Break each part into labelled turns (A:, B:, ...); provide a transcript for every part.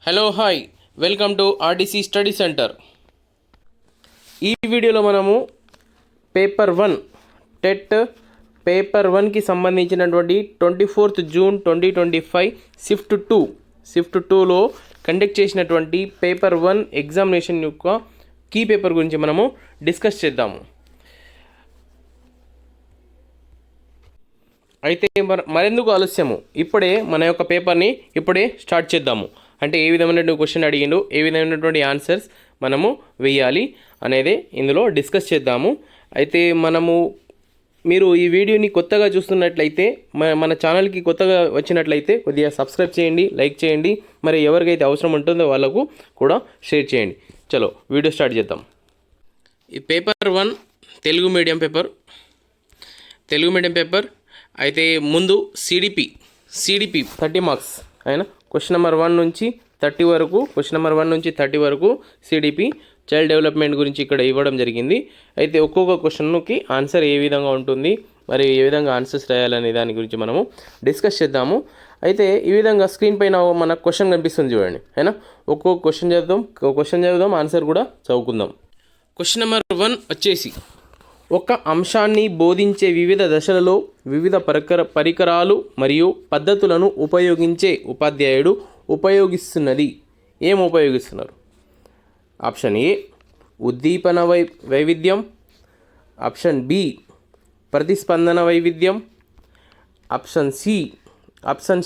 A: Hello hi welcome to RTC study centre. ఈ వీడియోలో మనము పేపర్ 1 టెట్ పేపర్ 1కి సంబంధించినటువంటి 24th జూన్ 2025 షిఫ్ట్ 2లో కండక్ట్ చేసినటువంటి పేపర్ 1 ఎగ్జామినేషన్ యొక్క కీ పేపర్ గురించి మనము డిస్కస్ చేద్దాము. అయితే మరెందుకు ఆలస్యము, ఇప్పుడే మన యొక్క పేపర్ని స్టార్ట్ చేద్దాము. అంటే ఏ విధమైనటువంటి క్వశ్చన్ అడిగిండు, ఏ విధమైనటువంటి ఆన్సర్స్ మనము వేయాలి అనేది ఇందులో డిస్కస్ చేద్దాము. అయితే మీరు ఈ వీడియోని కొత్తగా చూస్తున్నట్లయితే, మన ఛానల్కి కొత్తగా వచ్చినట్లయితే కొద్దిగా సబ్స్క్రైబ్ చేయండి, లైక్ చేయండి, మరి ఎవరికైతే అవసరం ఉంటుందో వాళ్ళకు కూడా షేర్ చేయండి. చలో వీడియో స్టార్ట్ చేద్దాం. ఈ పేపర్ 1 తెలుగు మీడియం పేపర్ అయితే ముందు సిడిపి 30 మార్క్స్ అయినా క్వశ్చన్ నెంబర్ 1 నుంచి 30 వరకు సిడిపి చైల్డ్ డెవలప్మెంట్ గురించి ఇక్కడ ఇవ్వడం జరిగింది. అయితే ఒక్కొక్క క్వశ్చన్కి ఆన్సర్ ఏ విధంగా ఉంటుంది, మరి ఏ విధంగా ఆన్సర్స్ రాయాలనే దాని గురించి మనము డిస్కస్ చేద్దాము. అయితే ఈ విధంగా స్క్రీన్ పైన మన క్వశ్చన్ కనిపిస్తుంది చూడండి, అయినా ఒక్కొక్క క్వశ్చన్ చదువుదాం, ఆన్సర్ కూడా చదువుకుందాం. క్వశ్చన్ నెంబర్ 1 వచ్చేసి, ఒక అంశాన్ని బోధించే వివిధ దశలలో వివిధ పరికరాలు మరియు పద్ధతులను ఉపయోగించే ఉపాధ్యాయుడు ఉపయోగిస్తున్నది. ఏం ఉపయోగిస్తున్నారు? ఆప్షన్ ఏ ఉద్దీపన వైవిధ్యం, ఆప్షన్ బి ప్రతిస్పందన వైవిధ్యం, ఆప్షన్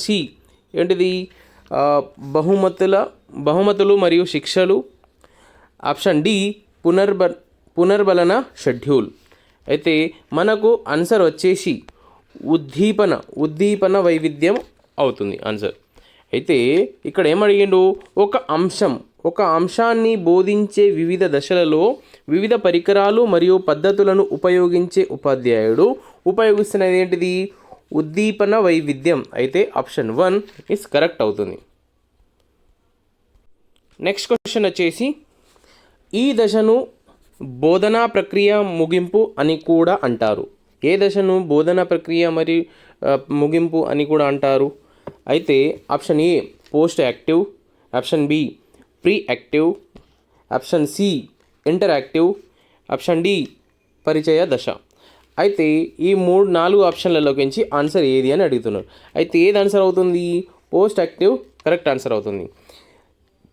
A: సి ఏంటిది బహుమతులు మరియు శిక్షలు, ఆప్షన్ డి పునర్బలన షెడ్యూల్. అయితే మనకు ఆన్సర్ వచ్చేసి ఉద్దీపన వైవిధ్యం అవుతుంది ఆన్సర్. అయితే ఇక్కడ ఏమడిగిండు, ఒక అంశాన్ని బోధించే వివిధ దశలలో వివిధ పరికరాలు మరియు పద్ధతులను ఉపయోగించే ఉపాధ్యాయుడు ఉపయోగిస్తున్నది ఏంటిది? ఉద్దీపన వైవిధ్యం. అయితే ఆప్షన్ 1 ఇస్ కరెక్ట్ అవుతుంది. నెక్స్ట్ క్వశ్చన్ వచ్చేసి, ఈ దశను బోధనా ప్రక్రియ ముగింపు అని కూడా అంటారు. ఏ దశను బోధనా ప్రక్రియ మరియు ముగింపు అని కూడా అంటారు? అయితే option A post active, option B pre active, option C interactive, option D పరిచయ దశ. అయితే ఈ 4 ఆప్షన్లలోకించి ఆన్సర్ ఏది అని అడుగుతున్నారు. అయితే ఏది ఆన్సర్ అవుతుంది? పోస్ట్ యాక్టివ్ కరెక్ట్ ఆన్సర్ అవుతుంది.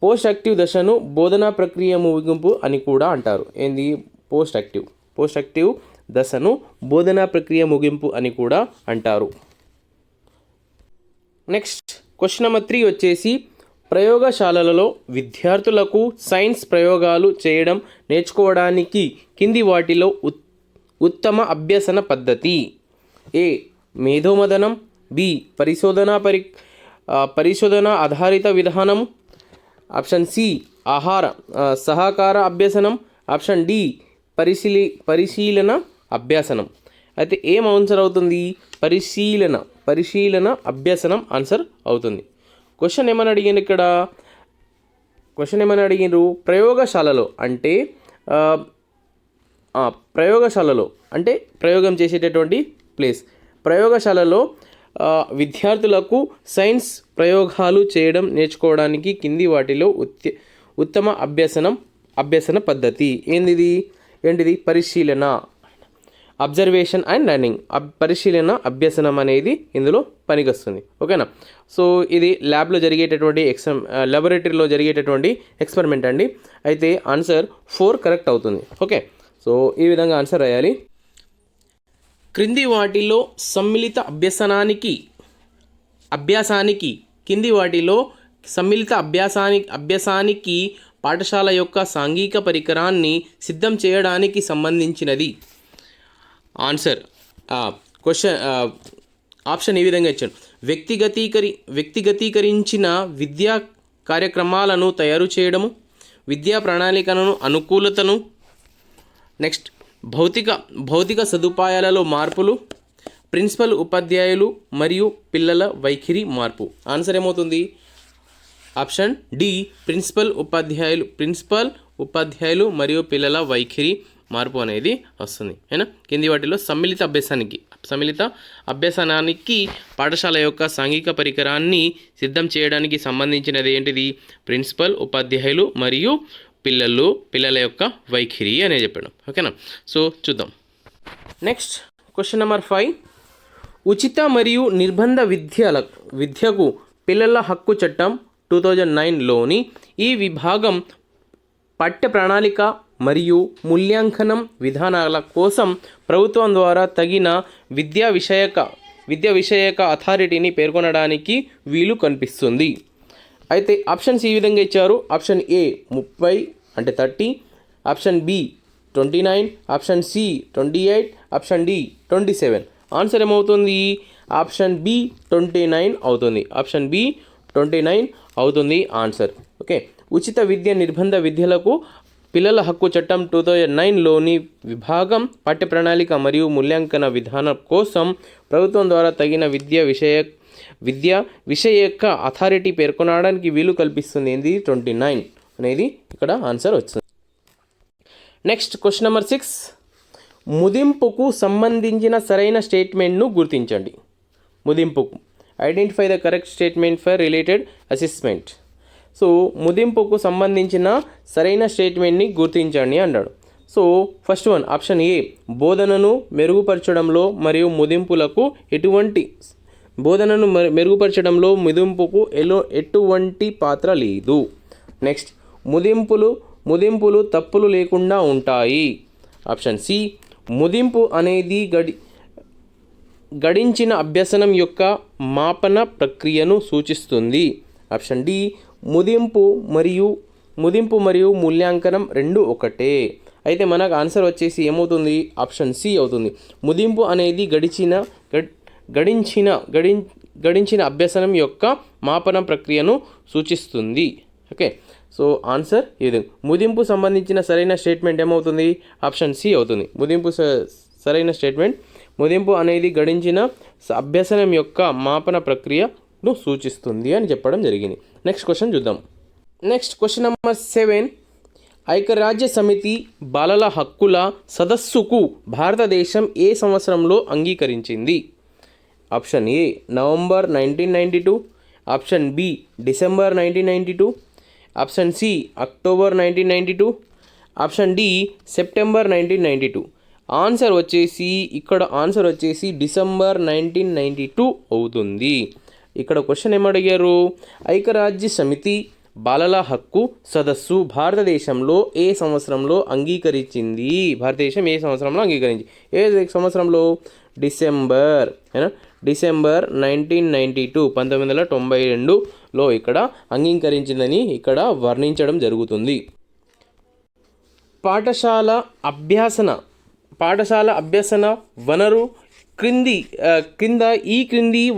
A: పోస్ట్ యాక్టివ్ దశను బోధనా ప్రక్రియ ముగింపు అని కూడా అంటారు. ఏంది? పోస్ట్ యాక్టివ్ దశను బోధనా ప్రక్రియ ముగింపు అని కూడా అంటారు. నెక్స్ట్ క్వశ్చన్ నెంబర్ 3 వచ్చేసి, ప్రయోగశాలలలో విద్యార్థులకు సైన్స్ ప్రయోగాలు చేయడం నేర్చుకోవడానికి కింది వాటిలో ఉత్తమ అభ్యసన పద్ధతి. ఏ మేధోమథనం, బి పరిశోధన ఆధారిత విధానం, ఆప్షన్ సి సహకార అభ్యసనం, ఆప్షన్ డి పరిశీలన అభ్యసనం. అయితే ఏం ఆన్సర్ అవుతుంది? పరిశీలన అభ్యసనం ఆన్సర్ అవుతుంది. క్వశ్చన్ ఏమని అడిగినారు? ప్రయోగశాలలో అంటే ప్రయోగం చేసేటటువంటి ప్లేస్. ప్రయోగశాలలో విద్యార్థులకు సైన్స్ ప్రయోగాలు చేయడం నేర్చుకోవడానికి కింది వాటిలో ఉత్తమ అభ్యసన పద్ధతి ఏంటిది? పరిశీలన, అబ్జర్వేషన్ అండ్ లెర్నింగ్. పరిశీలన అభ్యసనం అనేది ఇందులో పనికొస్తుంది. ఓకేనా? సో ఇది ల్యాబ్లో జరిగేటటువంటి లాబొరేటరీలో జరిగేటటువంటి ఎక్స్పెరిమెంట్ అండి. అయితే ఆన్సర్ 4 కరెక్ట్ అవుతుంది. ఓకే, సో ఈ విధంగా ఆన్సర్ రాయాలి. క్రింది వాటిలో సమ్మిళిత అభ్యాసానికి పాఠశాల యొక్క సాంఘిక పరికరాన్ని సిద్ధం చేయడానికి సంబంధించినది. ఆన్సర్ క్వశ్చన్ ఆప్షన్ ఈ విధంగా ఇచ్చాను. వ్యక్తిగతీకరించిన విద్యా కార్యక్రమాలను తయారు చేయడము, విద్యా ప్రణాళికలను అనుకూలతను, నెక్స్ట్ భౌతిక సదుపాయాలలో మార్పులు, ప్రిన్సిపల్ ఉపాధ్యాయులు మరియు పిల్లల వైఖరి మార్పు. ఆన్సర్ ఏమవుతుంది? ఆప్షన్ డి ప్రిన్సిపల్ ఉపాధ్యాయులు మరియు పిల్లల వైఖరి మార్పు అనేది వస్తుంది. అయినా కింది వాటిలో సమ్మిళిత అభ్యసనానికి పాఠశాల యొక్క సాంఘిక పరికరాన్ని సిద్ధం చేయడానికి సంబంధించినది ఏంటిది? ప్రిన్సిపల్, ఉపాధ్యాయులు మరియు పిల్లల యొక్క వైఖరి అనే చెప్పడం. ఓకేనా? సో చూద్దాం. Next question number 5. ఉచిత మరియు నిర్బంధ విద్యకు పిల్లల హక్కు చట్టం 2009లోని ఈ విభాగం పాఠ్య ప్రణాళిక మరియు మూల్యాంకనం విధానాల కోసం ప్రభుత్వం ద్వారా తగిన విద్యా విషయక అథారిటీని పేర్కొనడానికి వీలు కనిపిస్తుంది. అయితే ఆప్షన్స్ ఈ విధంగా ఇచ్చారు. ఆప్షన్ ఏ 30 అంటే 30, option B 29, option C 28, option D 27. Answer ఏమవుతుంది? ఆప్షన్ బి 29 అవుతుంది. ఆప్షన్ బి 29 అవుతుంది ఆన్సర్. ఓకే. ఉచిత విద్య నిర్బంధ విద్యలకు పిల్లల హక్కు చట్టం 2009లోని విభాగం పాఠ్య ప్రణాళిక మరియు మూల్యాంకన విధానం కోసం ప్రభుత్వం ద్వారా తగిన విద్యా విషయక అథారిటీ పేర్కొనడానికి వీలు కల్పిస్తుంది. ఏంది? 29 అనేది ఇక్కడ ఆన్సర్ వచ్చింది. Next question number 6. ముదింపుకు సంబంధించిన సరైన స్టేట్మెంట్ను గుర్తించండి. ముదింపుకు identify the correct statement for related assessment. So ముదింపుకు సంబంధించిన సరైన స్టేట్మెంట్ని గుర్తించండి అన్నాడు. So first one option A, బోధనను మెరుగుపరచడంలో మరియు ముదింపులకు ఎటువంటి పాత్ర లేదు. నెక్స్ట్ ముదింపులు తప్పులు లేకుండా ఉంటాయి. ఆప్షన్ సి, ముదింపు అనేది గడించిన అభ్యసనం యొక్క మాపన ప్రక్రియను సూచిస్తుంది. ఆప్షన్ డి, ముదింపు మరియు మూల్యాంకనం రెండు ఒకటే. అయితే మనకు ఆన్సర్ వచ్చేసి ఏమవుతుంది? ఆప్షన్ సి అవుతుంది. ముదింపు అనేది గడించిన అభ్యసనం యొక్క మాపన ప్రక్రియను సూచిస్తుంది. ఓకే. సో ఆన్సర్ ఇది. ముదింపు సంబంధించిన సరైన స్టేట్మెంట్ ఏమవుతుంది? ఆప్షన్ సి అవుతుంది. ముదింపు సరైన స్టేట్మెంట్ ముదింపు అనేది గడించిన అభ్యసనం యొక్క మాపన ప్రక్రియను సూచిస్తుంది అని చెప్పడం జరిగింది. నెక్స్ట్ క్వశ్చన్ చూద్దాం. Next question number 7. ఐక్యరాజ్య సమితి బాలల హక్కుల సదస్సుకు భారతదేశం ఏ సంవత్సరంలో అంగీకరించింది? Option A November 1992, option B December 1992, option C October 1992, option D September 1992. Answer వచ్చేసి డిసెంబర్ 1992 అవుతుంది. ఇక్కడ క్వశ్చన్ ఏమడిగారు? ఐక్యరాజ్య సమితి బాలల హక్కు సదస్సు భారతదేశంలో ఏ సంవత్సరంలో అంగీకరించింది? భారతదేశం ఏ సంవత్సరంలో అంగీకరించింది? ఏ సంవత్సరంలో? డిసెంబర్ 1992, 1992లో ఇక్కడ అంగీకరించిందని ఇక్కడ వర్ణించడం జరుగుతుంది. పాఠశాల అభ్యసన వనరు క్రింద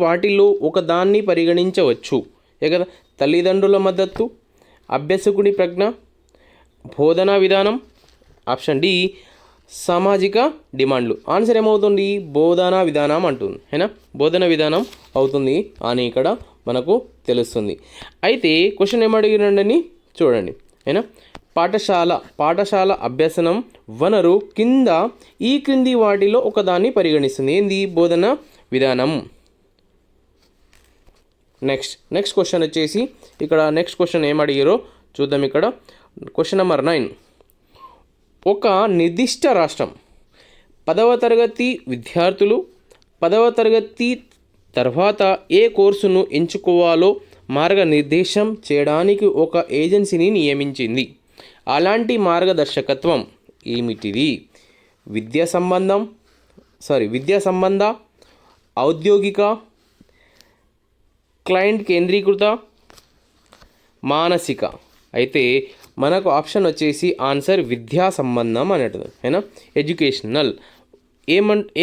A: వాటిలో ఒకదాన్ని పరిగణించవచ్చు. కదా, తల్లిదండ్రుల మద్దతు, అభ్యసకుడి ప్రజ్ఞ, బోధనా విధానం, ఆప్షన్ డి సామాజిక డిమాండ్లు. ఆన్సర్ ఏమవుతుంది? బోధనా విధానం అంటుంది. అయినా బోధన విధానం అవుతుంది అని ఇక్కడ మనకు తెలుస్తుంది. అయితే క్వశ్చన్ ఏమడిగినండి చూడండి. అయినా పాఠశాల అభ్యసనం వనరు క్రింది వాటిలో ఒకదాన్ని పరిగణిస్తుంది. ఏంది? బోధన విధానం. నెక్స్ట్ క్వశ్చన్ వచ్చేసి ఇక్కడ నెక్స్ట్ క్వశ్చన్ ఏమడిగారో చూద్దాం. ఇక్కడ క్వశ్చన్ నెంబర్ 9. ఒక నిర్దిష్ట రాష్ట్రం 10వ తరగతి విద్యార్థులు 10వ తరగతి తర్వాత ఏ కోర్సును ఎంచుకోవాలో మార్గనిర్దేశం చేయడానికి ఒక ఏజెన్సీని నియమించింది. అలాంటి మార్గదర్శకత్వం ఏమిటిది? విద్యా సంబంధ, ఔద్యోగిక, క్లయింట్ కేంద్రీకృత, మానసిక. అయితే మనకు ఆప్షన్ వచ్చేసి ఆన్సర్ విద్యా సంబంధం అనేటిది. అయినా ఎడ్యుకేషనల్.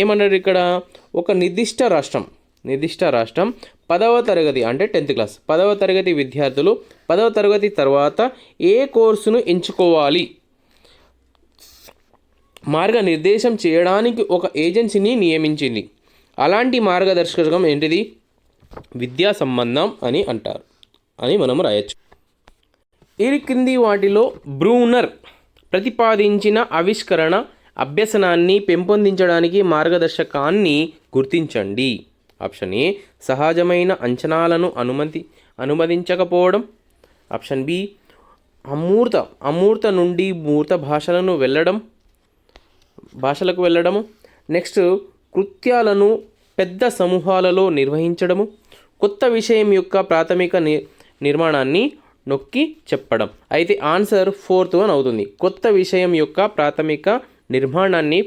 A: ఏమన్నాడు ఇక్కడ? ఒక నిర్దిష్ట రాష్ట్రం 10వ తరగతి అంటే 10th క్లాస్ 10వ తరగతి విద్యార్థులు 10వ తరగతి తర్వాత ఏ కోర్సును ఎంచుకోవాలి మార్గనిర్దేశం చేయడానికి ఒక ఏజెన్సీని నియమించింది. అలాంటి మార్గదర్శకత్వం ఏంటిది? విద్యా సంబంధం అని అంటారు అని మనం రాయొచ్చు. ఈ క్రింది వాటిలో బ్రూనర్ ప్రతిపాదించిన ఆవిష్కరణ అభ్యసనాన్ని పెంపొందించడానికి మార్గదర్శకాన్ని గుర్తించండి. ఆప్షన్ ఏ సహజమైన అంచనాలను అనుమతించకపోవడం. ఆప్షన్ బి అమూర్త నుండి మూర్త భాషలకు వెళ్ళడము. నెక్స్ట్ కృత్యాలను పెద్ద సమూహాలలో నిర్వహించడము. కొత్త విషయం యొక్క ప్రాథమిక నిర్మాణాన్ని నొక్కి చెప్పడం. అయితే ఆన్సర్ 4th వన్ అవుతుంది. కొత్త విషయం యొక్క ప్రాథమిక నిర్మాణాన్ని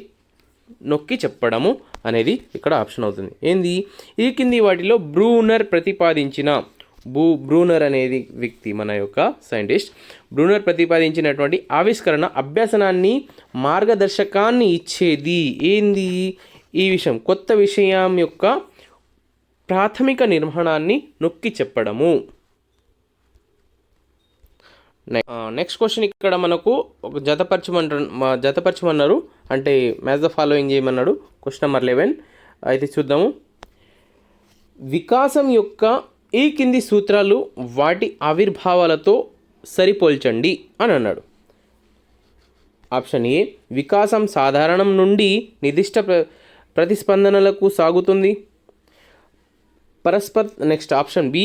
A: నొక్కి చెప్పడము అనేది ఇక్కడ ఆప్షన్ అవుతుంది. ఏంది ఈ కింది వాటిలో బ్రూనర్ అనేది వ్యక్తి, మన యొక్క సైంటిస్ట్ బ్రూనర్ ప్రతిపాదించినటువంటి ఆవిష్కరణ అభ్యసనాన్ని మార్గదర్శకాన్ని ఇచ్చేది ఏంది? ఈ విషయం కొత్త విషయం యొక్క ప్రాథమిక నిర్మాణాన్ని నొక్కి చెప్పడము. నెక్స్ట్ క్వశ్చన్ ఇక్కడ మనకు ఒక జతపరచమన్నారు, అంటే మ్యాచ్ ద ఫాలోయింగ్ చేయమన్నాడు. క్వశ్చన్ నెంబర్ 11 అయితే చూద్దాము. వికాసం యొక్క ఈ కింది సూత్రాలు వాటి ఆవిర్భావాలతో సరిపోల్చండి అని అన్నాడు. ఆప్షన్ ఏ వికాసం సాధారణం నుండి నిర్దిష్ట ప్రతిస్పందనలకు సాగుతుంది. నెక్స్ట్ ఆప్షన్ బి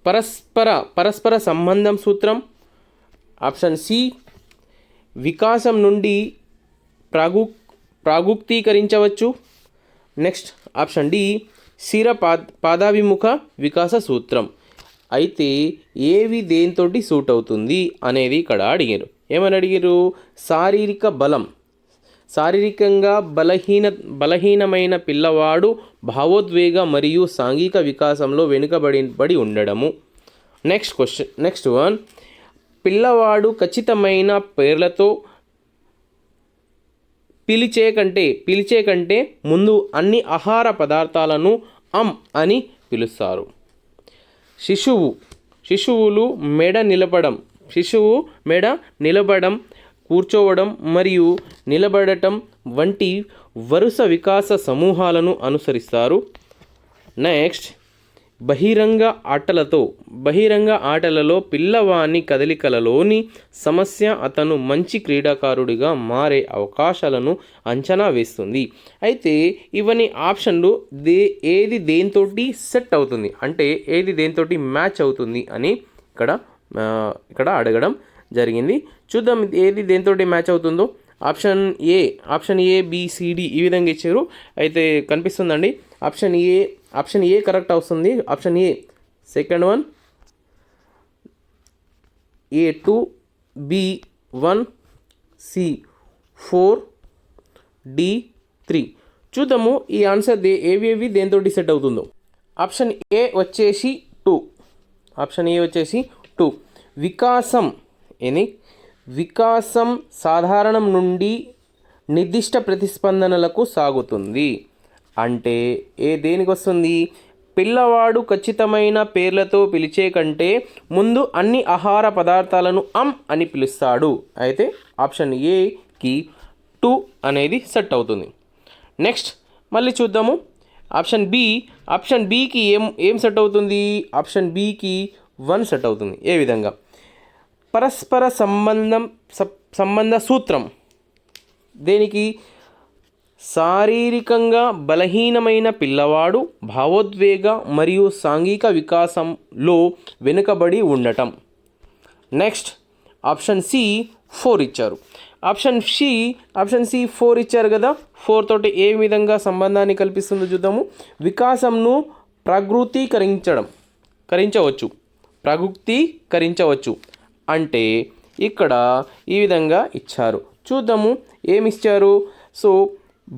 A: పరస్పర సంబంధం సూత్రం. ఆప్షన్ సి వికాసం నుండి ప్రాగుక్తీకరించవచ్చు. నెక్స్ట్ ఆప్షన్ డి పాదాభిముఖ వికాస సూత్రం. అయితే ఏవి దేనితోటి సూట్ అవుతుంది అనేది ఇక్కడ అడిగారు. ఏమని అడిగారు? శారీరకంగా బలహీనమైన పిల్లవాడు భావోద్వేగ మరియు సాంఘిక వికాసంలో వెనుకబడి ఉండడము. నెక్స్ట్ వన్ పిల్లవాడు ఖచ్చితమైన పేర్లతో పిలిచే కంటే ముందు అన్ని ఆహార పదార్థాలను అని పిలుస్తారు. శిశువు మెడ నిలబడం, కూర్చోవడం మరియు నిలబడటం వంటి వరుస వికాస సమూహాలను అనుసరిస్తారు. నెక్స్ట్ బహిరంగ ఆటలలో పిల్లవాని కదలికలలోని సమస్య అతను మంచి క్రీడాకారుడిగా మారే అవకాశాలను అంచనా వేస్తుంది. అయితే ఇవన్నీ ఆప్షన్లు ఏది దేనితోటి సెట్ అవుతుంది, అంటే ఏది దేనితోటి మ్యాచ్ అవుతుంది అని ఇక్కడ అడగడం జరిగింది. చూద్దాం ఏది దేనితోటి మ్యాచ్ అవుతుందో. ఆప్షన్ ఏ బిసిడి ఈ విధంగా ఇచ్చారు. అయితే కనిపిస్తుందండి. ఆప్షన్ ఏ కరెక్ట్ వస్తుంది. Option A, second one A2, B1, C4, D3. చూద్దాము ఈ ఆన్సర్ ఏవి దేంతో సెట్ అవుతుందో. ఆప్షన్ ఏ వచ్చేసి 2. వికాసం సాధారణం నుండి నిర్దిష్ట ప్రతిస్పందనలకు సాగుతుంది. అంటే దేనికి వస్తుంది? పిల్లవాడు ఖచ్చితమైన పేర్లతో పిలిచే కంటే ముందు అన్ని ఆహార పదార్థాలను అని పిలుస్తాడు. అయితే ఆప్షన్ ఏకి 2 అనేది సెట్ అవుతుంది. నెక్స్ట్ మళ్ళీ చూద్దాము. ఆప్షన్ బికి ఏం సెట్ అవుతుంది? ఆప్షన్ బికి 1 సెట్ అవుతుంది. ఏ విధంగా? పరస్పర సంబంధ సూత్రం. దేనికి? శారీరకంగా బలహీనమైన పిల్లవాడు భావోద్వేగ మరియు సాంఘిక వికాసంలో వెనుకబడి ఉండటం. నెక్స్ట్ ఆప్షన్ సి 4 ఇచ్చారు. ఆప్షన్ సి 4 ఇచ్చారు కదా. 4 తోటి ఏ విధంగా సంబంధాన్ని కల్పిస్తుందో చూద్దాము. వికాసంను ప్రాగుక్తీకరించవచ్చు అంటే ఇక్కడ ఈ విధంగా ఇచ్చారు. చూద్దాము ఏమిచ్చారు. సో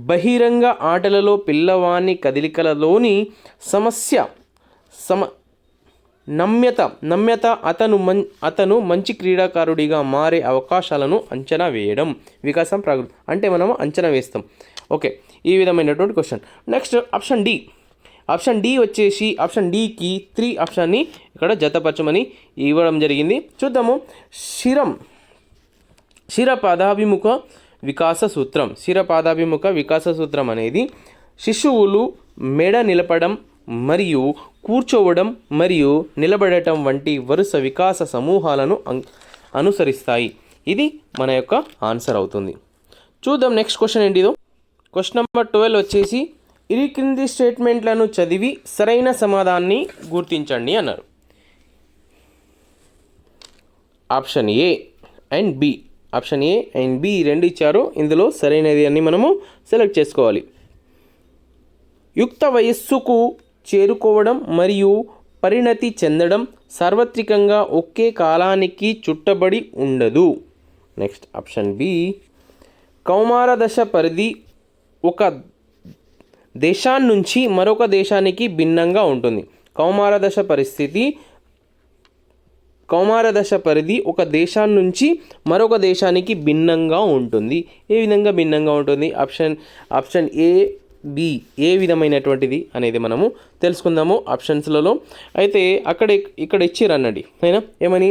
A: బహిరంగ ఆటలలో పిల్లవాని కదలికలలోని నమ్యత అతను మంచి క్రీడాకారుడిగా మారే అవకాశాలను అంచనా వేయడం. వికాసం అంటే మనము అంచనా వేస్తాం. ఓకే, ఈ విధమైనటువంటి క్వశ్చన్. నెక్స్ట్ ఆప్షన్ డి వచ్చేసి ఆప్షన్ డికి 3 ఆప్షన్ని ఇక్కడ జతపరచమని ఇవ్వడం జరిగింది. చూద్దాము. శిరపాదాభిముఖ వికాస సూత్రం అనేది శిశువులు మెడ నిలపడం మరియు కూర్చోవడం మరియు నిలబడటం వంటి వరుస వికాస సమూహాలను అనుసరిస్తాయి. ఇది మన యొక్క ఆన్సర్ అవుతుంది. చూద్దాం నెక్స్ట్ క్వశ్చన్ ఏంటిదో. క్వశ్చన్ నెంబర్ 12 వచ్చేసి ఈ క్రింది స్టేట్మెంట్లను చదివి సరైన సమాధానాన్ని గుర్తించండి అన్నారు. Option A and B, option A and B రెండు ఇచ్చారు. ఇందులో సరైనది అని మనము సెలెక్ట్ చేసుకోవాలి. యుక్త వయస్సుకు చేరుకోవడం మరియు పరిణతి చెందడం సార్వత్రికంగా ఒకే కాలానికి చుట్టబడి ఉండదు. నెక్స్ట్ ఆప్షన్ బి, కౌమార దశ పరిధి ఒక దేశాన్నించి మరొక దేశానికి భిన్నంగా ఉంటుంది. కౌమార దశ పరిధి ఒక దేశాన్ని నుంచి మరొక దేశానికి భిన్నంగా ఉంటుంది. ఏ విధంగా భిన్నంగా ఉంటుంది? ఆప్షన్ ఏ బి ఏ విధమైనటువంటిది అనేది మనము తెలుసుకుందాము ఆప్షన్స్లలో. అయితే ఇక్కడ ఇచ్చిర్రు అన్నది అయినా ఏమని,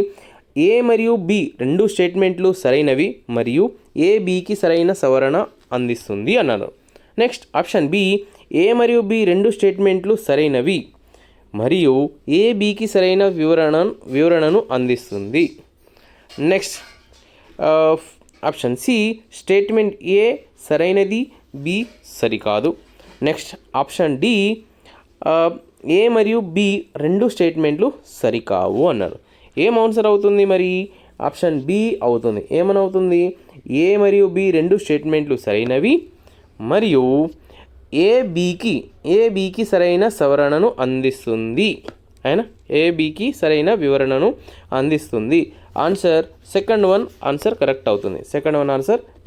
A: ఏ మరియు బి రెండు స్టేట్మెంట్లు సరైనవి మరియు ఏ బికి సరైన సవరణ అందిస్తుంది అన్నారు. నెక్స్ట్ ఆప్షన్ బి, ఏ మరియు బి రెండు స్టేట్మెంట్లు సరైనవి మరియు ఏ బికి సరైన వివరణను అందిస్తుంది. నెక్స్ట్ ఆప్షన్ సి, స్టేట్మెంట్ ఏ సరైనది, బి సరికాదు. నెక్స్ట్ ఆప్షన్ డి, ఏ మరియు బి రెండు స్టేట్మెంట్లు సరికావు అన్నారు. ఏం ఆన్సర్ అవుతుంది మరి? ఆప్షన్ బి అవుతుంది. ఏమనవుతుంది? ఏ మరియు బి రెండు స్టేట్మెంట్లు సరైనవి మరియు ఏ బికి సరైన సవరణను అందిస్తుంది. అయినా ఏ బికి సరైన వివరణను అందిస్తుంది. Answer second one answer correct అవుతుంది.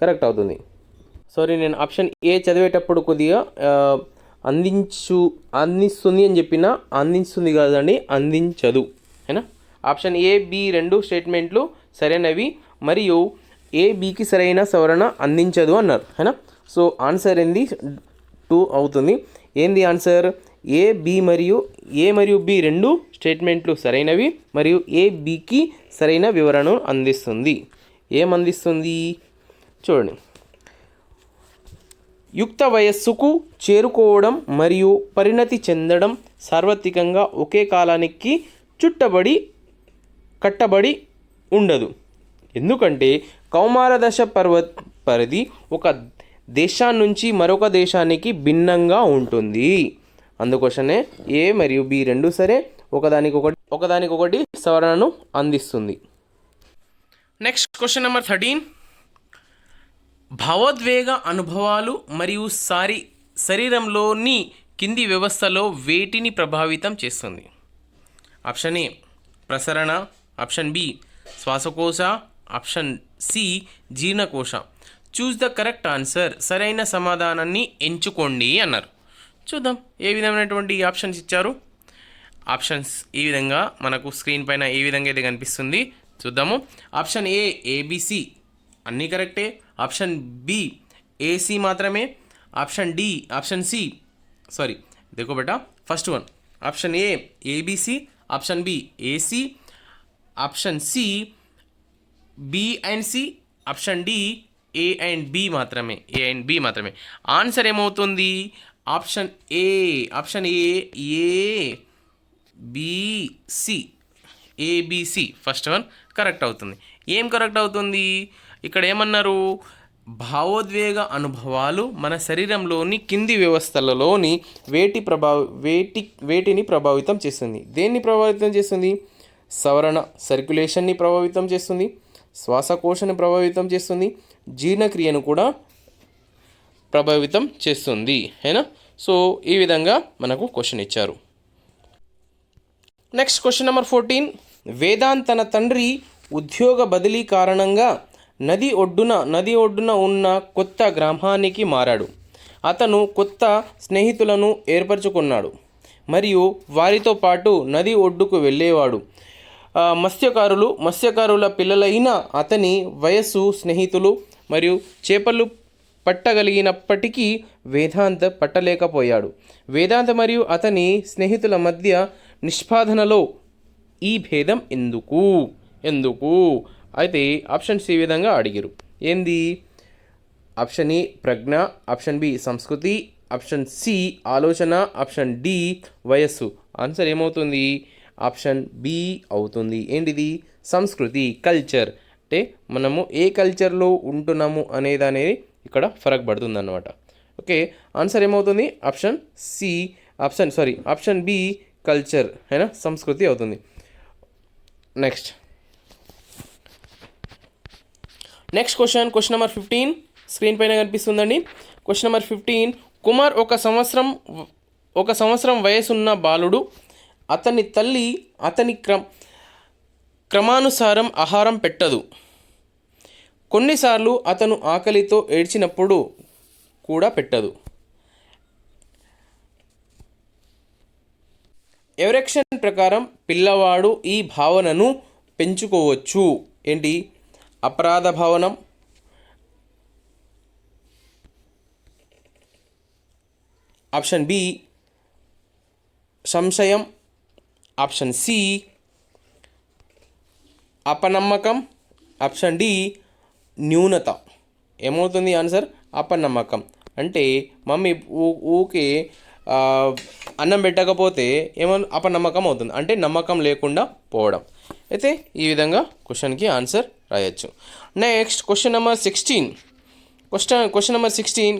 A: కరెక్ట్ అవుతుంది. సారీ, నేను ఆప్షన్ ఏ చదివేటప్పుడు కొద్దిగా అందిస్తుంది అని చెప్పిన, అందిస్తుంది కాదండి, అందించదు. అయినా ఆప్షన్ ఏ బి రెండు స్టేట్మెంట్లు సరైనవి మరియు ఏ బికి సరైన సవరణ అందించదు అన్నారు. అయినా సో ఆన్సర్ ఏంది? 2 అవుతుంది. ఏంది ఆన్సర్? ఏ మరియు బి రెండు స్టేట్మెంట్లు సరైనవి మరియు ఏ బికి సరైన వివరణను అందిస్తుంది. ఏమందిస్తుంది చూడండి. యుక్త వయస్సుకు చేరుకోవడం మరియు పరిణతి చెందడం సార్వత్రికంగా ఒకే కాలానికి కట్టబడి ఉండదు. ఎందుకంటే కౌమార దశ పరిధి ఒక దేశాన్ని నుంచి మరొక దేశానికి భిన్నంగా ఉంటుంది. అందుకోసమే ఏ మరియు బి రెండు సరే, ఒకదానికొకటి సవరణను అందిస్తుంది. నెక్స్ట్ క్వశ్చన్ నెంబర్ 13, భావోద్వేగ అనుభవాలు మరియు శరీరంలోని కింది వ్యవస్థలో వేటిని ప్రభావితం చేస్తుంది? ఆప్షన్ ఏ ప్రసరణ, ఆప్షన్ బి శ్వాసకోశ, ఆప్షన్ సి జీర్ణకోశ. Choose the correct answer. సరైన సమాధానాన్ని ఎంచుకోండి అన్నారు. చూద్దాం ఏ విధమైనటువంటి ఆప్షన్స్ ఇచ్చారు. ఆప్షన్స్ ఈ విధంగా మనకు స్క్రీన్ పైన ఏ విధంగా అయితే కనిపిస్తుంది చూద్దాము. ఆప్షన్ ఏ ఏబిసి అన్నీ కరెక్టే. ఆప్షన్ బి ఏసి మాత్రమే. ఆప్షన్ సి देखो बेटा, first one option A ABC, option B AC, option C B and C, option D A and B మాత్రమే. ఆన్సర్ ఏమవుతుంది? Option A ABC, ABC first one correct అవుతుంది. ఏం correct అవుతుంది? ఇక్కడ ఏమన్నారు? భావోద్వేగ అనుభవాలు మన శరీరంలోని కింది వ్యవస్థలలోని వేటిని ప్రభావితం చేస్తుంది. దేన్ని ప్రభావితం చేస్తుంది? సవరణ సర్క్యులేషన్ని ప్రభావితం చేస్తుంది, శ్వాసకోశాన్ని ప్రభావితం చేస్తుంది, జీర్ణక్రియను కూడా ప్రభావితం చేస్తుంది. అయినా సో ఈ విధంగా మనకు క్వశ్చన్ ఇచ్చారు. నెక్స్ట్ క్వశ్చన్ నెంబర్ 14, వేదాంత్ తన తండ్రి ఉద్యోగ బదిలీ కారణంగా నది ఒడ్డున ఉన్న కొత్త గ్రామానికి మారాడు. అతను కొత్త స్నేహితులను ఏర్పరచుకున్నాడు మరియు వారితో పాటు నది ఒడ్డుకు వెళ్ళేవాడు. మత్స్యకారుల పిల్లలైన అతని వయస్సు స్నేహితులు మరియు చేపలు పట్టగలిగినప్పటికీ వేదాంత్ పట్టలేకపోయాడు. వేదాంత్ మరియు అతని స్నేహితుల మధ్య నిష్పాదనలో ఈ భేదం ఎందుకు? అయితే ఆప్షన్స్ ఈ విధంగా అడిగారు. ఏంది? ఆప్షన్ ఏ ప్రజ్ఞ, ఆప్షన్ బి సంస్కృతి, ఆప్షన్ సి ఆలోచన, ఆప్షన్ డి వయస్సు. ఆన్సర్ ఏమవుతుంది? ఆప్షన్ బి అవుతుంది. ఏంటిది? సంస్కృతి, కల్చర్. అంటే మనము ఏ కల్చర్లో ఉంటున్నాము అనేది ఇక్కడ ఫరక్ పడుతుంది అన్నమాట. ఓకే, ఆన్సర్ ఏమవుతుంది? ఆప్షన్ బి కల్చర్ అయినా సంస్కృతి అవుతుంది. నెక్స్ట్ క్వశ్చన్ నెంబర్ 15 స్క్రీన్ పైన కనిపిస్తుందండి. క్వశ్చన్ నెంబర్ 15, కుమార్ ఒక సంవత్సరం వయసున్న బాలుడు. అతని తల్లి అతని క్రమానుసారం ఆహారం పెట్టదు. కొన్నిసార్లు అతను ఆకలితో ఏడ్చినప్పుడు కూడా పెట్టదు. ఎవరెక్షన్ ప్రకారం పిల్లవాడు ఈ భావనను పెంచుకోవచ్చు. ఏంటి? అపరాధ భావనం, ఆప్షన్ బి సంశయం, ఆప్షన్ సి అపనమ్మకం, ఆప్షన్ డి న్యూనత. ఏమవుతుంది ఆన్సర్? అపనమ్మకం. అంటే మమ్మీ ఊకే అన్నం పెట్టకపోతే అపనమ్మకం అవుతుంది, అంటే నమ్మకం లేకుండా పోవడం. అయితే ఈ విధంగా క్వశ్చన్కి ఆన్సర్ రాయొచ్చు. Next question number 16. Question number 16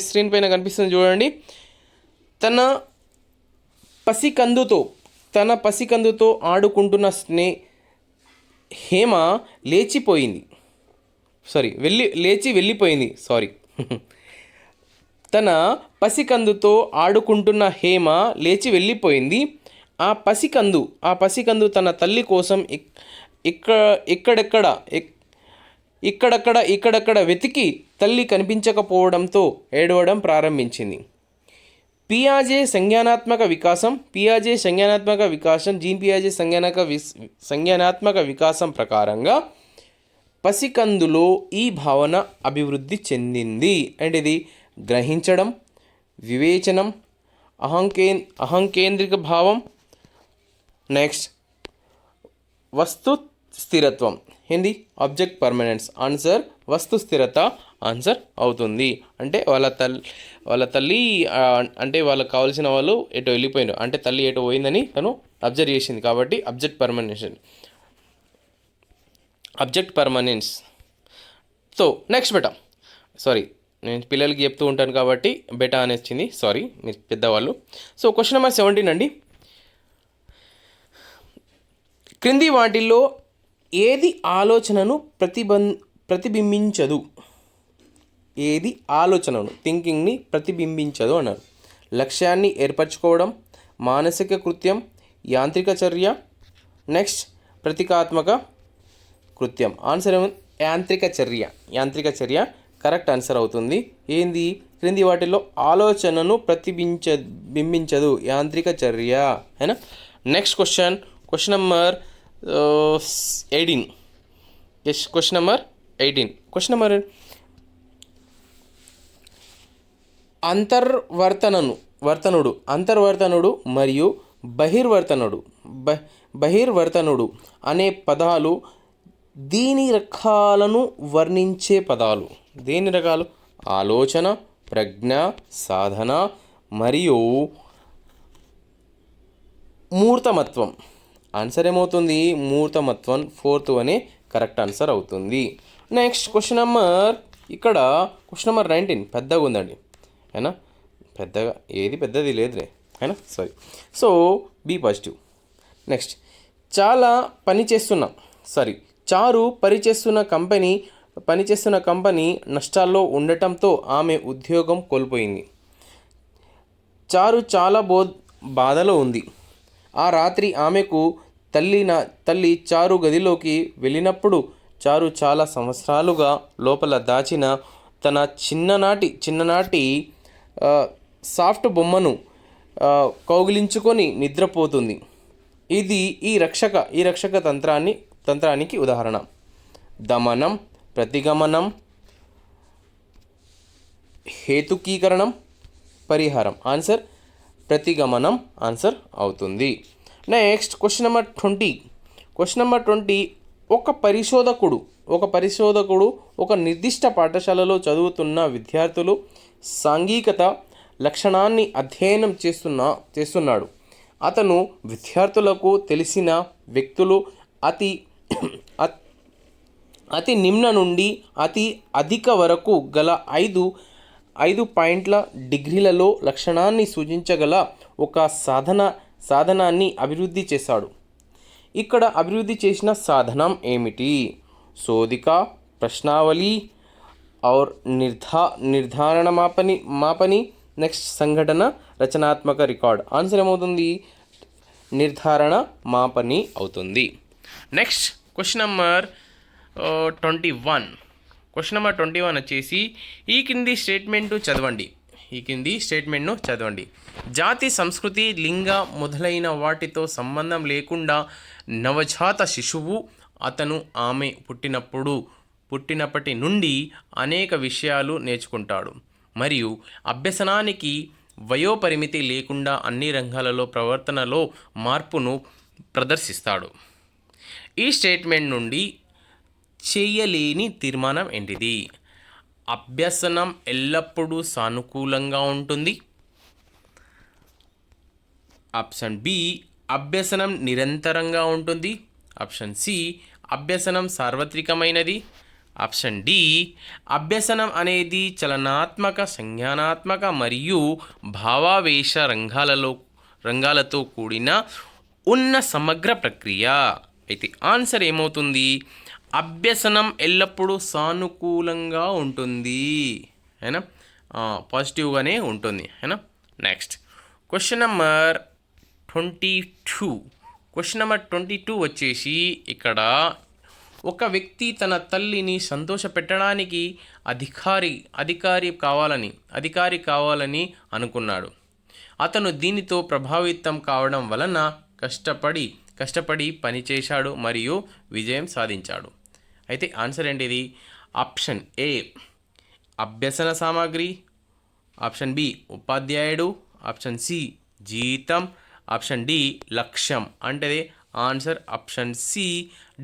A: screen పైన కనిపిస్తుంది చూడండి. తన పసికందుతో ఆడుకుంటున్న హేమ వెళ్ళిపోయింది. తన పసికందుతో ఆడుకుంటున్న హేమ లేచి వెళ్ళిపోయింది. ఆ పసికందు తన తల్లి కోసం ఇక్కడక్కడ వెతికి తల్లి కనిపించకపోవడంతో ఏడవడం ప్రారంభించింది. పియాజే సంజ్ఞానాత్మక వికాసం జీన్ పియాజే సంజ్ఞానాత్మక వికాసం ప్రకారంగా పసికందులో ఈ భావన అభివృద్ధి చెందింది. అంటే ఇది గ్రహించడం, వివేచనం, అహంకేంద్రిక భావం. నెక్స్ట్ వస్తు స్థిరత్వం. ఏంది? Object permanence. ఆన్సర్ వస్తు స్థిరత ఆన్సర్ అవుతుంది. అంటే వాళ్ళ తల్లి అంటే వాళ్ళకి కావాల్సిన వాళ్ళు ఎటు వెళ్ళిపోయినారు, అంటే తల్లి ఎటు పోయిందని తను అబ్జర్వ్ చేసింది కాబట్టి ఆబ్జెక్ట్ పర్మనెన్స్. సో నెక్స్ట్ నేను పిల్లలకి చెప్తూ ఉంటాను కాబట్టి బెటా అని వచ్చింది, మీరు పెద్దవాళ్ళు. సో క్వశ్చన్ నెంబర్ 17 అండి. క్రింది వాటిల్లో ఏది ఆలోచనను ప్రతిబింబించదు? థింకింగ్ని ప్రతిబింబించదు అన్నారు. లక్ష్యాన్ని ఏర్పరచుకోవడం, మానసిక కృత్యం, యాంత్రిక చర్య, నెక్స్ట్ ప్రతీకాత్మక కృత్యం. ఆన్సర్ ఏమో యాంత్రిక చర్య కరెక్ట్ ఆన్సర్ అవుతుంది. ఏంది? క్రింది వాటిల్లో ఆలోచనను బింబించదు యాంత్రిక చర్య అయినా. Next question number 18. Question number 18. అంతర్వర్తనుడు మరియు బహిర్వర్తనుడు అనే పదాలు దీని రకాలను వర్ణించే పదాలు. దేని రకాలు? ఆలోచన, ప్రజ్ఞ, సాధన మరియు మూర్తమత్వం. ఆన్సర్ ఏమవుతుంది? మూర్తమత్వం 4th అనే కరెక్ట్ ఆన్సర్ అవుతుంది. నెక్స్ట్ క్వశ్చన్ నెంబర్ 19 పెద్దగా ఉందండి అయినా, పెద్దగా ఏది పెద్దది లేదులే అయినా సో బీ పాజిటివ్. నెక్స్ట్ చారు పనిచేస్తున్న కంపెనీ నష్టాల్లో ఉండటంతో ఆమె ఉద్యోగం కోల్పోయింది. చారు చాలా బాధలో ఉంది. ఆ రాత్రి ఆమెకు తల్లి చారు గదిలోకి వెళ్ళినప్పుడు చారు చాలా సంవత్సరాలుగా లోపల దాచిన తన చిన్ననాటి సాఫ్ట్ బొమ్మను కౌగిలించుకొని నిద్రపోతుంది. ఇది ఈ రక్షక తంత్రానికి ఉదాహరణ. దమనం, ప్రతిగమనం, హేతుకీకరణం, పరిహారం. ఆన్సర్ ప్రతిగమనం ఆన్సర్ అవుతుంది. Next question number 20. ఒక పరిశోధకుడు ఒక నిర్దిష్ట పాఠశాలలో చదువుతున్న విద్యార్థులు సాంఘికత లక్షణాన్ని అధ్యయనం చేస్తున్నాడు. అతను విద్యార్థులకు తెలిసిన వ్యక్తులు అతి నిమ్న నుండి అతి అధిక వరకు గల ఐదు పాయింట్ల డిగ్రీలలో లక్షణాన్ని సూచించగల ఒక సాధనాన్ని అభివృద్ధి చేశాడు. ఇక్కడ అభివృద్ధి చేసిన సాధనం ఏమిటి? శోధిక, ప్రశ్నావళి और నిర్ధారణ మాపని నెక్స్ట్ సంఘటన రచనాత్మక రికార్డ్. ఆన్సర్ ఏమవుతుంది? నిర్ధారణ మాపని అవుతుంది. Next question number 21. Question number 21 వచ్చేసి ఈ కింది స్టేట్మెంట్ను చదవండి. జాతి, సంస్కృతి, లింగ మొదలైన వాటితో సంబంధం లేకుండా నవజాత శిశువు అతను ఆమె పుట్టినప్పటి నుండి అనేక విషయాలు నేర్చుకుంటాడు మరియు అభ్యసనానికి వయోపరిమితి లేకుండా అన్ని రంగాలలో ప్రవర్తనలో మార్పును ప్రదర్శిస్తాడు. ఈ స్టేట్మెంట్ నుండి చేయలేని తీర్మానం ఏంటిది? అభ్యసనం ఎల్లప్పుడూ సానుకూలంగా ఉంటుంది. ఆప్షన్ బి, అభ్యసనం నిరంతరంగా ఉంటుంది. ఆప్షన్ సి, అభ్యసనం సార్వత్రికమైనది. ఆప్షన్ డి, అభ్యసనం అనేది చలనాత్మక, సంజ్ఞానాత్మక మరియు భావావేశ రంగాలతో కూడిన ఉన్న సమగ్ర ప్రక్రియ. అయితే ఆన్సర్ ఏమవుతుంది? అభ్యసనం ఎల్లప్పుడూ సానుకూలంగా ఉంటుంది, అయినా పాజిటివ్గానే ఉంటుంది, అయినా. Next question number 22. Question number 22 వచ్చేసి ఇక్కడ ఒక వ్యక్తి తన తల్లిని సంతోషపెట్టడానికి అధికారి కావాలని అనుకున్నాడు. అతను దీనితో ప్రభావితం కావడం వలన కష్టపడి పనిచేశాడు మరియు విజయం సాధించాడు. అయితే ఆన్సర్ ఏంటిది? ఆప్షన్ ఏ అభ్యసన సామాగ్రి, ఆప్షన్ బి ఉపాధ్యాయుడు, ఆప్షన్ సి జీతం, ఆప్షన్ డి లక్ష్యం. అంటే ఆన్సర్ ఆప్షన్ సి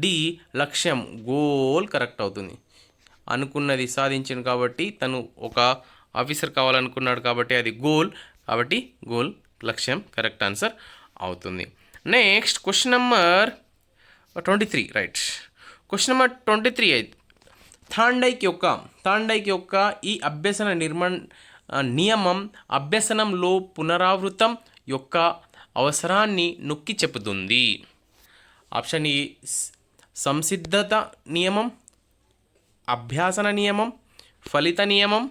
A: డి లక్ష్యం, గోల్ కరెక్ట్ అవుతుంది. అనుకున్నది సాధించింది కాబట్టి తను ఒక ఆఫీసర్ కావాలనుకున్నాడు కాబట్టి అది గోల్, కాబట్టి గోల్ లక్ష్యం కరెక్ట్ ఆన్సర్ అవుతుంది. Next question number 23. Right. Question number 23 అయితే థాండైక్ యొక్క ఈ అభ్యసన నియమం అభ్యసనంలో పునరావృతం యొక్క అవసరాన్ని నొక్కి చెబుతుంది. ఆప్షన్ ఏ సంసిద్ధత నియమం, అభ్యాసన నియమం, ఫలిత నియమం.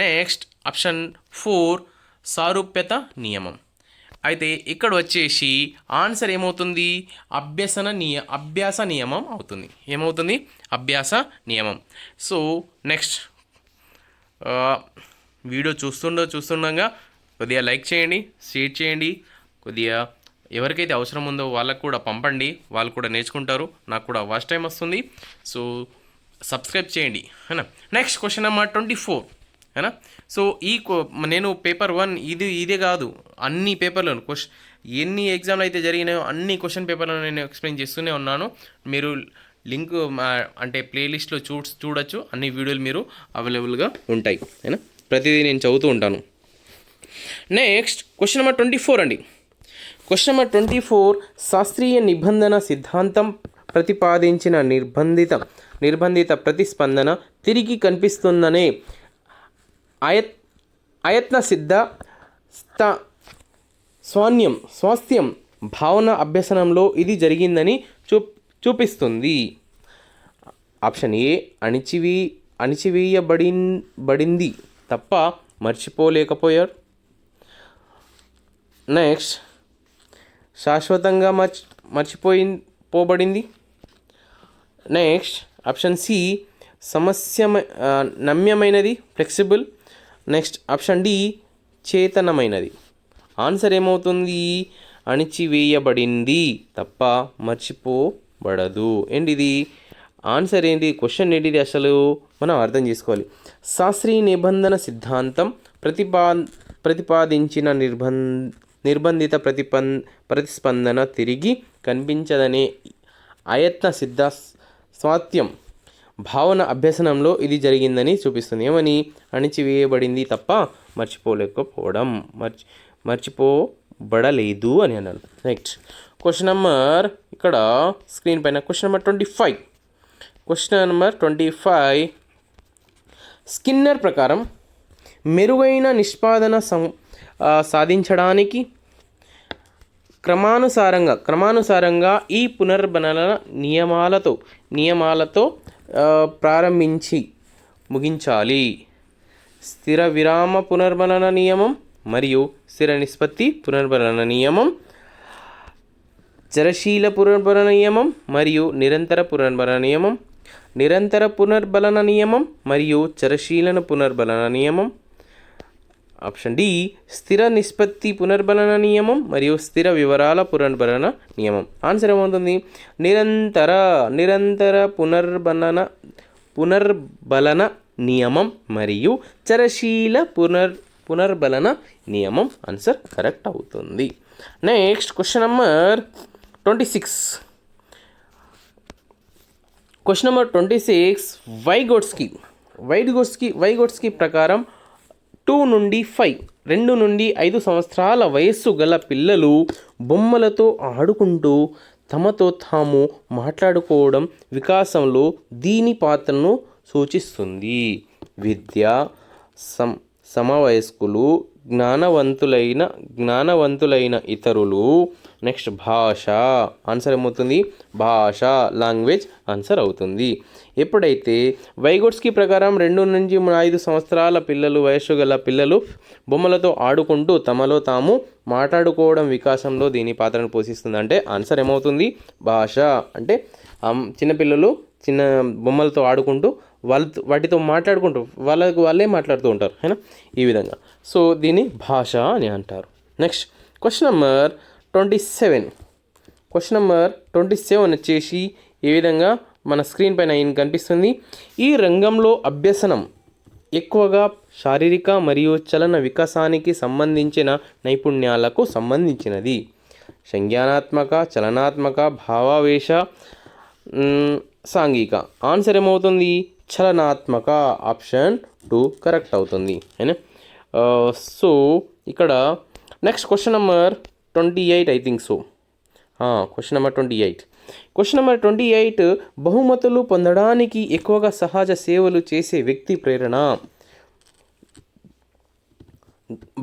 A: నెక్స్ట్ ఆప్షన్ 4 సారూప్యత నియమం. అయితే ఇక్కడ వచ్చేసి ఆన్సర్ ఏమవుతుంది? అభ్యాస నియమం అవుతుంది. ఏమవుతుంది? అభ్యాస నియమం. సో నెక్స్ట్ వీడియో చూస్తుండగా కొద్దిగా లైక్ చేయండి, షేర్ చేయండి, కొద్దిగా ఎవరికైతే అవసరం ఉందో వాళ్ళకు కూడా పంపండి, వాళ్ళు కూడా నేర్చుకుంటారు, నాకు కూడా వాచ్ టైం వస్తుంది. సో సబ్స్క్రైబ్ చేయండి, అయినా. నెక్స్ట్ క్వశ్చన్ నెంబర్ 24, అయినా. సో నేను పేపర్ 1 ఇదే కాదు, అన్ని పేపర్లను ఎన్ని ఎగ్జామ్లు అయితే జరిగినాయో అన్ని క్వశ్చన్ పేపర్లను నేను ఎక్స్ప్లెయిన్ చేస్తూనే ఉన్నాను. మీరు లింక్ అంటే ప్లేలిస్ట్లో చూడొచ్చు. అన్ని వీడియోలు మీరు అవైలబుల్గా ఉంటాయి, అయినా. ప్రతిదీ నేను చదువుతూ ఉంటాను. నెక్స్ట్ క్వశ్చన్ నెంబర్ 24 అండి. క్వశ్చన్ నెంబర్ 24 శాస్త్రీయ నిబంధన సిద్ధాంతం ప్రతిపాదించిన నిర్బంధిత ప్రతిస్పందన తిరిగి కనిపిస్తుందనే ఆయత్న సిద్ధ స్వాస్థ్యం భావన అభ్యసనంలో ఇది జరిగిందని చూపిస్తుంది. ఆప్షన్ ఏ అణిచివేయబడింది తప్ప మర్చిపోలేకపోయారు. నెక్స్ట్ శాశ్వతంగా మర్చిపోబడింది. నెక్స్ట్ ఆప్షన్ సి నమ్యమైనది, ఫ్లెక్సిబుల్. నెక్స్ట్ ఆప్షన్ డి చేతనమైనది. ఆన్సర్ ఏమవుతుంది? అణిచివేయబడింది తప్ప మర్చిపోబడదు. ఏంటిది ఆన్సర్? ఏంటి క్వశ్చన్ ఏంటిది అసలు మనం అర్థం చేసుకోవాలి. శాస్త్రీయ నిబంధన సిద్ధాంతం ప్రతిపాదించిన నిర్బంధిత ప్రతిస్పందన తిరిగి కనిపించదనే ఆయత్న సిద్ధ స్వాస్థ్యం భావన అభ్యసనంలో ఇది జరిగిందని చూపిస్తుంది. ఏమని? అణిచివేయబడింది తప్ప మర్చిపోబడలేదు అని అన్నాను. నెక్స్ట్ క్వశ్చన్ నెంబర్ ఇక్కడ స్క్రీన్ పైన question number 25. Question number 25. Skinner ప్రకారం మెరుగైన నిష్పాదన సాధించడానికి క్రమానుసారంగా ఈ పునర్బలన నియమాలతో ప్రారంభించి ముగించాలి. స్థిర విరామ పునర్బలన నియమం మరియు స్థిర నిష్పత్తి పునర్బలన నియమం, చరశీల పునర్బలన నియమం మరియు నిరంతర పునర్బలన నియమం, నిరంతర పునర్బలన నియమం మరియు చరశీలన పునర్బలన నియమం. ఆప్షన్ డి స్థిర నిష్పత్తి పునర్బలన నియమం మరియు స్థిర వివరాల పునర్బలన నియమం. ఆన్సర్ ఏమవుతుంది? నిరంతర పునర్బలన నియమం మరియు చరశీల పునర్బలన నియమం. ఆన్సర్ కరెక్ట్ అవుతుంది. Next question number 26. Question number 26 వైగోట్స్కి ప్రకారం 2 నుండి 5 సంవత్సరాల వయస్సు గల పిల్లలు బొమ్మలతో ఆడుకుంటూ తమతో తాము మాట్లాడుకోవడం వికాసంలో దీని పాత్రను సూచిస్తుంది. విద్య, సమవయస్కులు, జ్ఞానవంతులైన ఇతరులు. నెక్స్ట్ భాష. ఆన్సర్ ఏమవుతుంది? భాష, లాంగ్వేజ్ ఆన్సర్ అవుతుంది. ఎప్పుడైతే వైగోట్స్కి ప్రకారం 2 నుంచి 5 సంవత్సరాల వయస్సు గల పిల్లలు బొమ్మలతో ఆడుకుంటూ తమలో తాము మాట్లాడుకోవడం వికాసంలో దీని పాత్రను పోషిస్తుంది అంటే ఆన్సర్ ఏమవుతుంది? భాష. అంటే చిన్నపిల్లలు చిన్న బొమ్మలతో ఆడుకుంటూ వాటితో మాట్లాడుకుంటూ వాళ్ళే మాట్లాడుతూ ఉంటారు అయినా ఈ విధంగా. సో దీన్ని భాష అని అంటారు. Next question number 27. Question number 27 వచ్చేసి ఈ విధంగా మన స్క్రీన్ పైన కనిపిస్తుంది. ఈ రంగంలో అభ్యసనం ఎక్కువగా శారీరక మరియు చలన వికాసానికి సంబంధించిన నైపుణ్యాలకు సంబంధించినది. సంజ్ఞానాత్మక, చలనాత్మక, భావావేశ, సాంఘిక. ఆన్సర్ ఏమవుతుంది? చలనాత్మక. ఆప్షన్ 2 కరెక్ట్ అవుతుంది. అయినా సో ఇక్కడ next question number 28 I think so. Question number 28 బహుమతులు పొందడానికి ఎక్కువగా సహజ సేవలు చేసే వ్యక్తి ప్రేరణ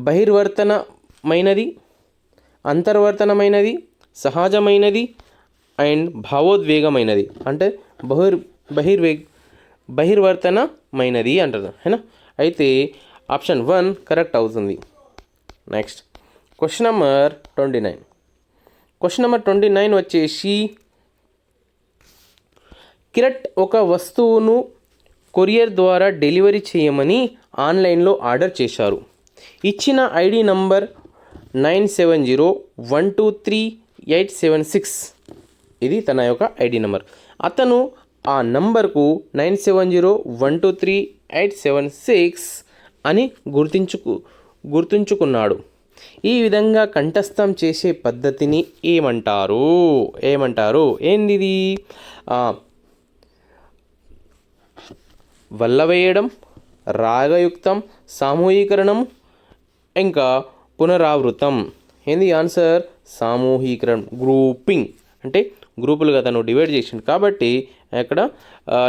A: బహిర్వర్తనమైనది, అంతర్వర్తనమైనది, సహజమైనది అండ్ భావోద్వేగమైనది. అంటే బహిర్వర్తనమైనది అంటారు అయినా. అయితే ఆప్షన్ 1 కరెక్ట్ అవుతుంది. Next question number 29. Question number 29 వచ్చేసి కిరట్ ఒక వస్తువును కొరియర్ ద్వారా డెలివరీ చేయమని ఆన్లైన్లో ఆర్డర్ చేశారు. ఇచ్చిన ఐడి నంబర్ 9701238876. ఇది తన యొక్క ఐడి నెంబర్. అతను ఆ నంబర్కు 9701238876 అని గుర్తుంచుకున్నాడు. ఈ విధంగా కంఠస్థం చేసే పద్ధతిని ఏమంటారు? ఏందిది? వల్లవేయడం, రాగయుక్తం, సామూహీకరణం, ఇంకా పునరావృతం. ఏంది ఆన్సర్? సామూహీకరణం, గ్రూపింగ్. అంటే గ్రూపులుగా తను డివైడ్ చేసిండు కాబట్టి ఇక్కడ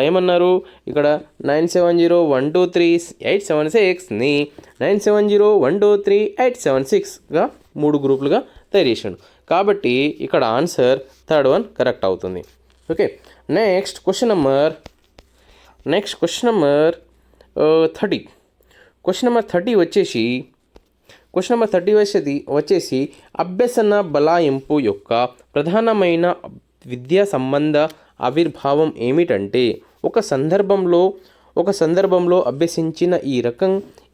A: ఏమన్నారు? ఇక్కడ 9701238876ని 9701238876గా 3 గ్రూపులుగా తయారు చేసాడు కాబట్టి ఇక్కడ ఆన్సర్ థర్డ్ వన్ కరెక్ట్ అవుతుంది. Okay. Next question number 30. Question number 30 వచ్చేసి అభ్యసన బలాయింపు యొక్క ప్రధానమైన విద్యా సంబంధ ఆవిర్భావం ఏమిటంటే ఒక సందర్భంలో అభ్యసించిన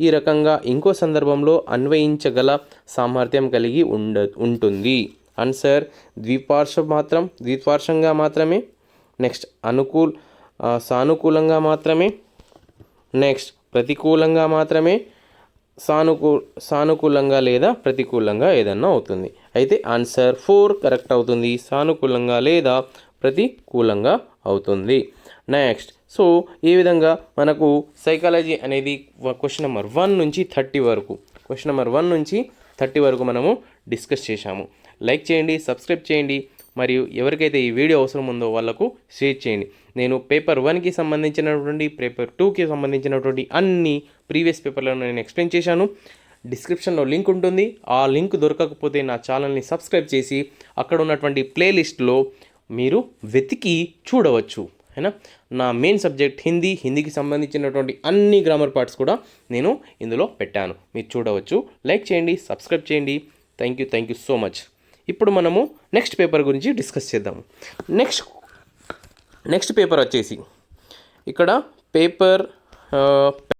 A: ఈ రకంగా ఇంకో సందర్భంలో అన్వయించగల సామర్థ్యం కలిగి ఉంటుంది. ఆన్సర్ ద్విపార్శ్వంగా మాత్రమే. నెక్స్ట్ సానుకూలంగా మాత్రమే. నెక్స్ట్ ప్రతికూలంగా మాత్రమే. సానుకూలంగా లేదా ప్రతికూలంగా ఏదన్నా అవుతుంది. అయితే ఆన్సర్ 4 కరెక్ట్ అవుతుంది. సానుకూలంగా లేదా ప్రతికూలంగా అవుతుంది. నెక్స్ట్ సో ఈ విధంగా మనకు సైకాలజీ అనేది క్వశ్చన్ నెంబర్ 1 నుంచి 30 వరకు మనము డిస్కస్ చేశాము. లైక్ చేయండి, సబ్స్క్రైబ్ చేయండి. మరియు ఎవరికైతే ఈ వీడియో అవసరం ఉందో వాళ్ళకు షేర్ చేయండి. నేను పేపర్ 1కి సంబంధించినటువంటి పేపర్ 2కి సంబంధించినటువంటి అన్ని ప్రీవియస్ పేపర్లను నేను ఎక్స్ప్లెయిన్ చేశాను. డిస్క్రిప్షన్లో లింక్ ఉంటుంది. ఆ లింక్ దొరకకపోతే నా ఛానల్ని సబ్స్క్రైబ్ చేసి అక్కడ ఉన్నటువంటి ప్లేలిస్ట్లో మీరు వెతికి చూడవచ్చు. అయినా నా మెయిన్ సబ్జెక్ట్ హిందీకి సంబంధించినటువంటి అన్ని గ్రామర్ పార్ట్స్ కూడా నేను ఇందులో పెట్టాను, మీరు చూడవచ్చు. లైక్ చేయండి, సబ్స్క్రైబ్ చేయండి. Thank you so much. ఇప్పుడు మనము నెక్స్ట్ పేపర్ గురించి డిస్కస్ చేద్దాము. నెక్స్ట్ పేపర్ వచ్చేసి ఇక్కడ పేపర్